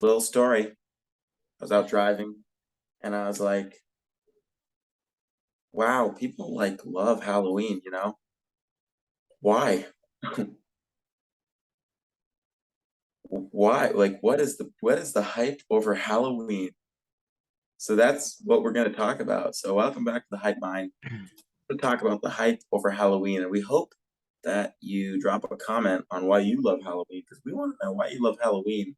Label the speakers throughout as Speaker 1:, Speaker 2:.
Speaker 1: Little story. I was out driving and I was like, wow, people like love Halloween, you know? Why? Why? Like what is the hype over Halloween? So that's what we're going to talk about. So welcome back to the Hype Mind. We're going to talk about the hype over Halloween, and we hope that you drop a comment on why you love Halloween because we want to know why you love Halloween.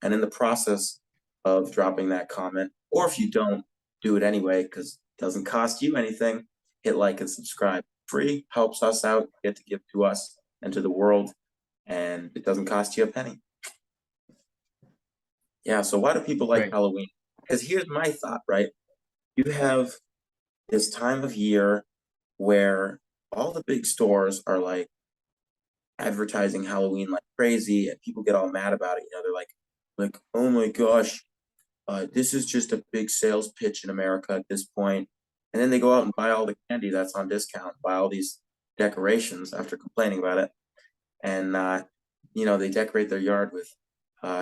Speaker 1: And in the process of dropping that comment, or if you don't, do it anyway because it doesn't cost you anything. Hit like and subscribe. Free, helps us out, get to give to us and to the world, and it doesn't cost you a penny. Yeah, so why do people like
Speaker 2: Right.
Speaker 1: Halloween? Because here's my thought, right? You have this time of year where all the big stores are like advertising Halloween like crazy, and people get all mad about it. They're like, oh my gosh, this is just a big sales pitch in America at this point. And then they go out and buy all the candy that's on discount, buy all these decorations after complaining about it, and they decorate their yard with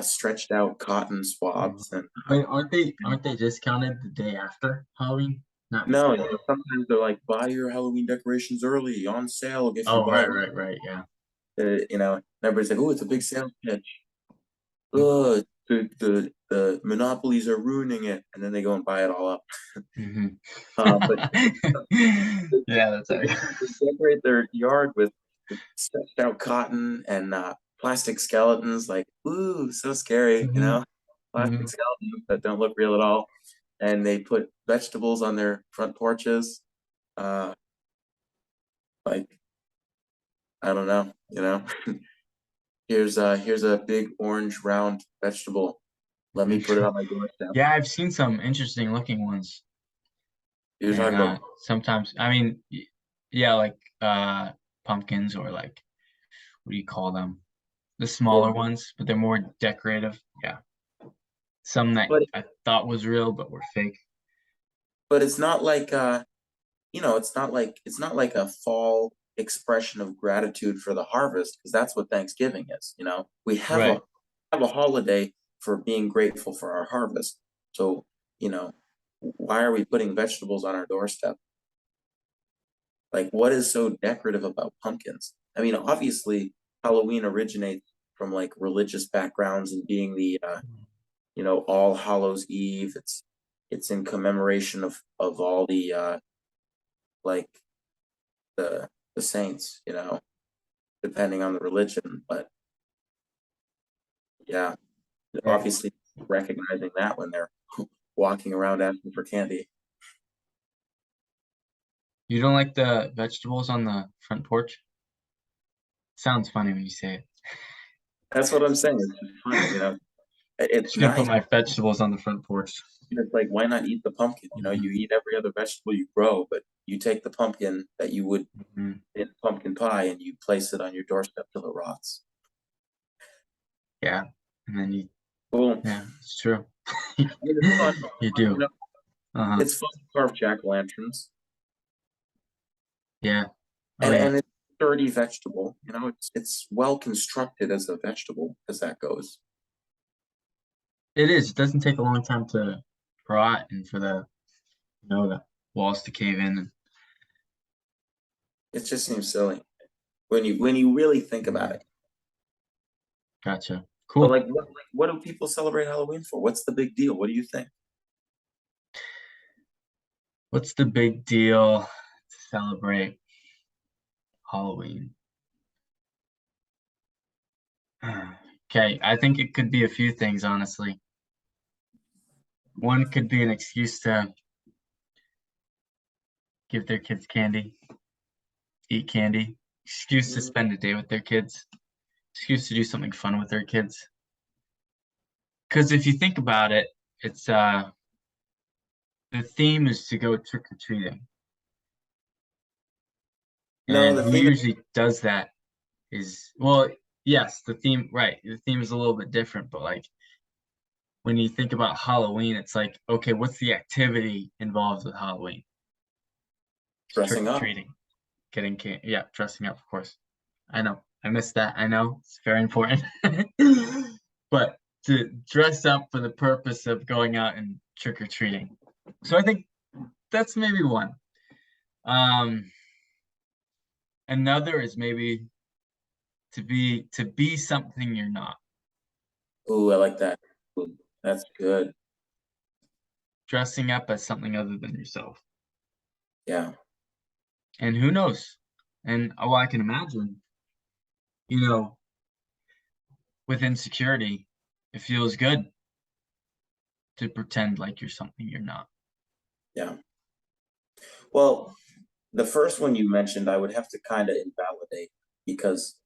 Speaker 1: stretched out cotton
Speaker 2: Mhm.
Speaker 1: swabs and
Speaker 2: Wait, aren't they discounted the day after Halloween? Not
Speaker 1: no,
Speaker 2: before.
Speaker 1: sometimes they're like, buy your Halloween decorations early on sale if you
Speaker 2: Oh,
Speaker 1: buy
Speaker 2: right,
Speaker 1: them.
Speaker 2: right, right. Yeah.
Speaker 1: And everybody's like, oh, it's a big sales pitch. Oh, the monopolies are ruining it, and then they go and buy it all up.
Speaker 2: Mm-hmm.
Speaker 1: But
Speaker 2: Yeah, that's how.
Speaker 1: they decorate their yard with stretched out cotton and plastic skeletons, like, ooh, so scary,
Speaker 2: Mm-hmm.
Speaker 1: plastic
Speaker 2: Mm-hmm.
Speaker 1: skeletons that don't look real at all. And they put vegetables on their front porches. Uh, like, I don't know. Here's a big orange round vegetable. Let me put it on my doorstep.
Speaker 2: Yeah, I've seen some interesting looking ones,
Speaker 1: You're
Speaker 2: and
Speaker 1: talking about
Speaker 2: sometimes, I mean, yeah, like pumpkins or like what do you call them? The smaller
Speaker 1: well,
Speaker 2: ones, but they're more decorative. Yeah, some that
Speaker 1: but
Speaker 2: I thought was real but were fake.
Speaker 1: but it's not like it's not like a fall expression of gratitude for the harvest because that's what Thanksgiving is. We
Speaker 2: Right.
Speaker 1: have a holiday for being grateful for our harvest. So, you know, why are we putting vegetables on our doorstep? Like, what is so decorative about pumpkins? I mean, obviously, Halloween originates from like religious backgrounds and being the All Hallows Eve. It's in commemoration of all the like the saints, depending on the religion. But yeah,
Speaker 2: Right.
Speaker 1: obviously recognizing that when they're walking around asking for candy.
Speaker 2: You don't like the vegetables on the front porch? Sounds funny when you say
Speaker 1: That's what I'm saying. It's just funny,
Speaker 2: it.
Speaker 1: It's
Speaker 2: Just gonna put
Speaker 1: nice.
Speaker 2: my vegetables on the front porch.
Speaker 1: It's like, why not eat the pumpkin?
Speaker 2: Mhm.
Speaker 1: You eat every other vegetable you grow, but you take the pumpkin that you would
Speaker 2: Mhm.
Speaker 1: in pumpkin pie and you place it on your doorstep till it rots.
Speaker 2: Yeah, and then
Speaker 1: Cool.
Speaker 2: yeah, it's true.
Speaker 1: It's fun.
Speaker 2: You do.
Speaker 1: You know,
Speaker 2: Uh-huh.
Speaker 1: it's fun to carve jack-o'-lanterns.
Speaker 2: Yeah. Oh
Speaker 1: And
Speaker 2: yeah.
Speaker 1: it's a sturdy vegetable. It's well constructed as a vegetable as that goes.
Speaker 2: It is. It doesn't take a long time to rot and for the walls to cave in.
Speaker 1: It just seems silly when you really think about
Speaker 2: Mhm.
Speaker 1: it.
Speaker 2: Gotcha.
Speaker 1: But
Speaker 2: Cool.
Speaker 1: what do people celebrate Halloween for? What's the big deal? What do you think?
Speaker 2: What's the big deal to celebrate Halloween? Okay, I think it could be a few things, honestly. One could be an excuse to give their kids candy, eat candy, excuse to spend a day with their kids, excuse to do something fun with their kids. Because if you think about it, it's the theme is to go trick or treating,
Speaker 1: No,
Speaker 2: and
Speaker 1: the
Speaker 2: who
Speaker 1: theme is
Speaker 2: usually does that is well, yes, the theme, right? The theme is a little bit different, but like when you think about Halloween, it's like, okay, what's the activity involved with Halloween? It's trick
Speaker 1: dressing
Speaker 2: or
Speaker 1: up.
Speaker 2: treating, getting yeah, dressing up, of course. I know, I missed that. I know it's very important, but to dress up for the purpose of going out and trick or treating. So I think that's maybe one. Another is maybe to be something you're not.
Speaker 1: Ooh, I like that. Ooh, that's good.
Speaker 2: Dressing up as something other than yourself.
Speaker 1: Yeah.
Speaker 2: And who knows? And I can imagine, you know, with insecurity, it feels good to pretend like you're something you're not.
Speaker 1: Yeah. Well, the first one you mentioned, I would have to kind of invalidate because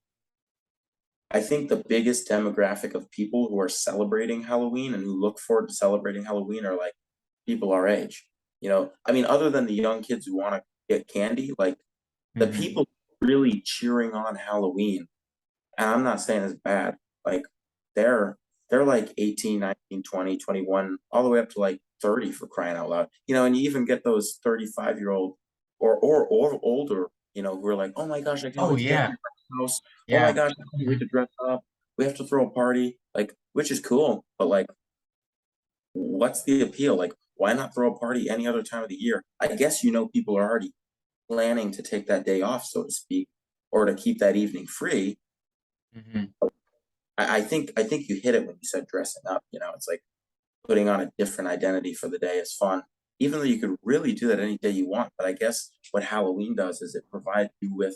Speaker 1: I think the biggest demographic of people who are celebrating Halloween and who look forward to celebrating Halloween are like people our age. I mean, other than the young kids who want to get candy, like the
Speaker 2: Hmm.
Speaker 1: people really cheering on Halloween, and I'm not saying it's bad, like they're they're like 18, 19, 20, 21, all the way up to like 30 for crying out loud. And you even get those 35-year-old or older, who are like, oh my gosh, I can't
Speaker 2: Oh
Speaker 1: wait to get to
Speaker 2: yeah,
Speaker 1: my house. Oh my
Speaker 2: yeah.
Speaker 1: gosh, I can't wait
Speaker 2: Mhm.
Speaker 1: to dress up. We have to throw a party, like, which is cool, but like, what's the appeal? Like, why not throw a party any other time of the year? I guess people are already planning to take that day off, so to speak, or to keep that evening free.
Speaker 2: Mhm.
Speaker 1: I think you hit it when you said dressing up. It's like putting on a different identity for the day is fun, even though you could really do that any day you want. But I guess what Halloween does is it provides you with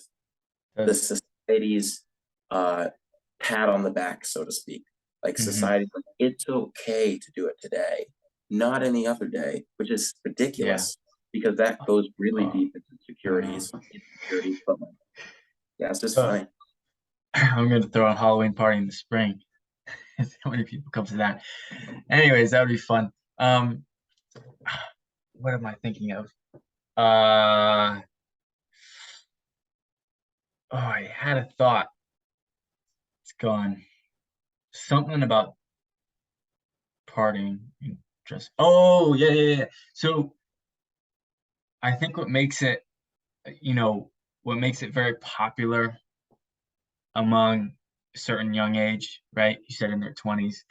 Speaker 1: the
Speaker 2: Does.
Speaker 1: society's uh, pat on the back, so to speak. Like
Speaker 2: Mhm.
Speaker 1: society, like, it's okay to do it today, not any other day, which is
Speaker 2: Yeah.
Speaker 1: ridiculous because that goes really
Speaker 2: Oh,
Speaker 1: deep into
Speaker 2: I know.
Speaker 1: insecurities. But like, yeah, it's just
Speaker 2: Uh,
Speaker 1: funny.
Speaker 2: I'm going to throw a Halloween party in the spring. How many people come to that? Anyways, that would be fun. Um, what am I thinking of? Uh, oh, I had a thought. It's gone. Something about partying and dress. Oh, yeah, yeah, yeah. So I think you know, what makes it very popular among certain young age, right? You said in their 20s,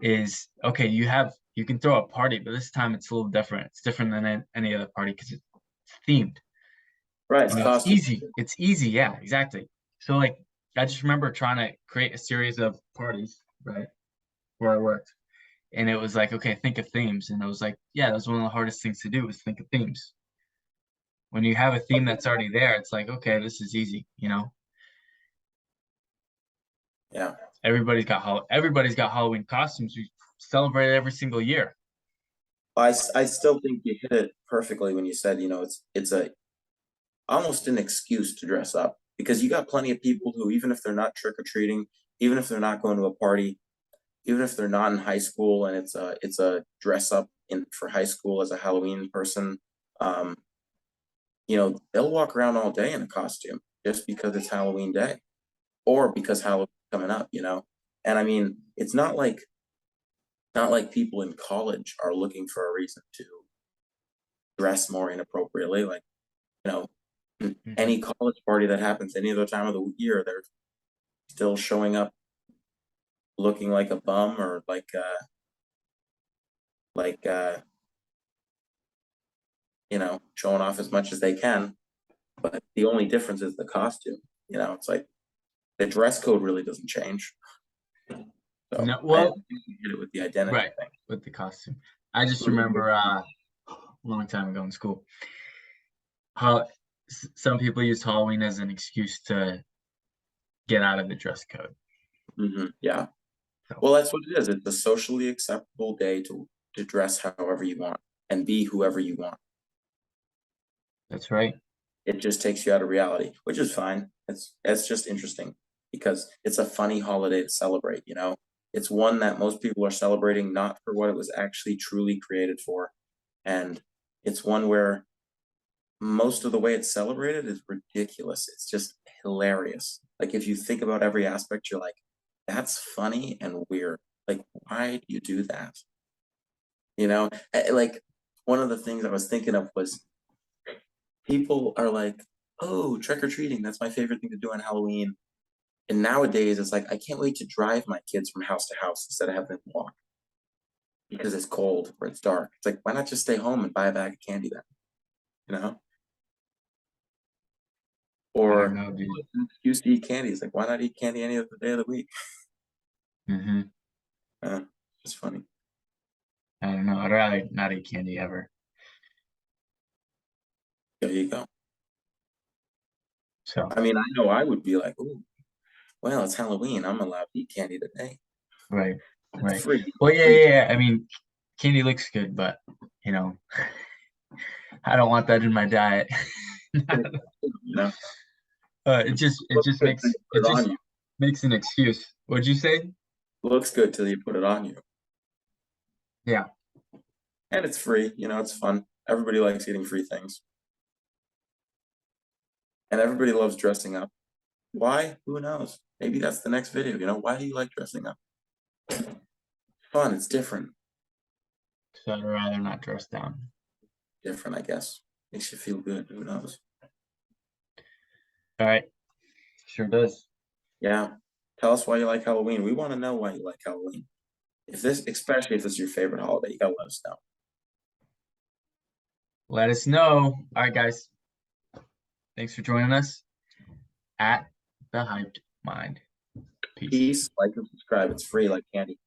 Speaker 2: is okay, you can throw a party, but this time it's a little different. It's different than any other party because it's themed.
Speaker 1: Right, it's
Speaker 2: It's
Speaker 1: costume.
Speaker 2: easy. It's easy, yeah, exactly. So like I just remember trying to create a series of parties, right? Where I worked. And it was like, okay, think of themes. And I was like, yeah, that was one of the hardest things to do is think of themes. When you have a theme that's already there, it's like, okay, this is easy.
Speaker 1: Yeah.
Speaker 2: Everybody's got Halloween costumes. We celebrate it every single year.
Speaker 1: I still think you hit it perfectly when you said, it's a almost an excuse to dress up because you got plenty of people who, even if they're not trick or treating, even if they're not going to a party, even if they're not in high school and it's a dress up in for high school as a Halloween person, um, they'll walk around all day in a costume just because it's Halloween day or because Halloween's coming up. And I mean, it's not like people in college are looking for a reason to dress more inappropriately. Like, you know,
Speaker 2: Hmm.
Speaker 1: any college party that happens any other time of the year, they're still showing up looking like a bum or like showing off as much as they can. But the only difference is the costume. It's like the dress code really doesn't change. So
Speaker 2: No,
Speaker 1: I
Speaker 2: well,
Speaker 1: think you hit it with the identity
Speaker 2: right,
Speaker 1: thing.
Speaker 2: with the costume. I just remember a long time ago in school, how some people used Halloween as an excuse to get out of the dress code.
Speaker 1: Yeah.
Speaker 2: So
Speaker 1: Well, that's what it is. It's a socially acceptable day to dress however you want and be whoever you want.
Speaker 2: that's right.
Speaker 1: It just takes you out of reality, which is fine. It's just interesting because it's a funny holiday to celebrate. It's one that most people are celebrating not for what it was actually truly created for. And it's one where most of the way it's celebrated is ridiculous. It's just hilarious. Like if you think about every aspect, you're like, that's funny and weird. Like, why do you do that? Like one of the things I was thinking of was people are like, oh, trick or treating, that's my favorite thing to do on Halloween. And nowadays, it's like, I can't wait to drive my kids from house to house instead of having them walk because it's cold or it's dark. It's like, why not just stay home and buy a bag of candy then? You know?
Speaker 2: I don't
Speaker 1: Or
Speaker 2: know, dude.
Speaker 1: what's an excuse to eat candy? It's like, why not eat candy any other day of the week?
Speaker 2: Mm-hmm.
Speaker 1: It's funny.
Speaker 2: I don't know. I'd rather not eat candy ever.
Speaker 1: There you go.
Speaker 2: So,
Speaker 1: I mean, I know I would be like, oh, well, it's Halloween. I'm allowed to eat candy today.
Speaker 2: right,
Speaker 1: It's
Speaker 2: right.
Speaker 1: free.
Speaker 2: Well, yeah,
Speaker 1: Free.
Speaker 2: yeah, yeah. I mean, candy looks good, but you know, I don't want that in my diet.
Speaker 1: You know,
Speaker 2: It just
Speaker 1: looks good till you put
Speaker 2: it
Speaker 1: it on
Speaker 2: just
Speaker 1: you.
Speaker 2: makes an excuse. What'd you say?
Speaker 1: Looks good till you put it on you.
Speaker 2: Yeah,
Speaker 1: And it's free. You know, it's fun. Everybody likes eating free things. And everybody loves dressing up. Why? Who knows? Maybe that's the next video. You know, why do you like dressing up? Fun. It's different.
Speaker 2: so I'd rather not dress down.
Speaker 1: Different, I guess. Makes you feel good. Who knows?
Speaker 2: All right, sure does.
Speaker 1: Yeah. Tell us why you like Halloween. We want to know why you like Halloween. Especially if this is your favorite holiday, you gotta let us know.
Speaker 2: Let us know. All right, guys. Thanks for joining us at the Hyped Mind. Peace.
Speaker 1: Peace, like and subscribe. It's free like candy.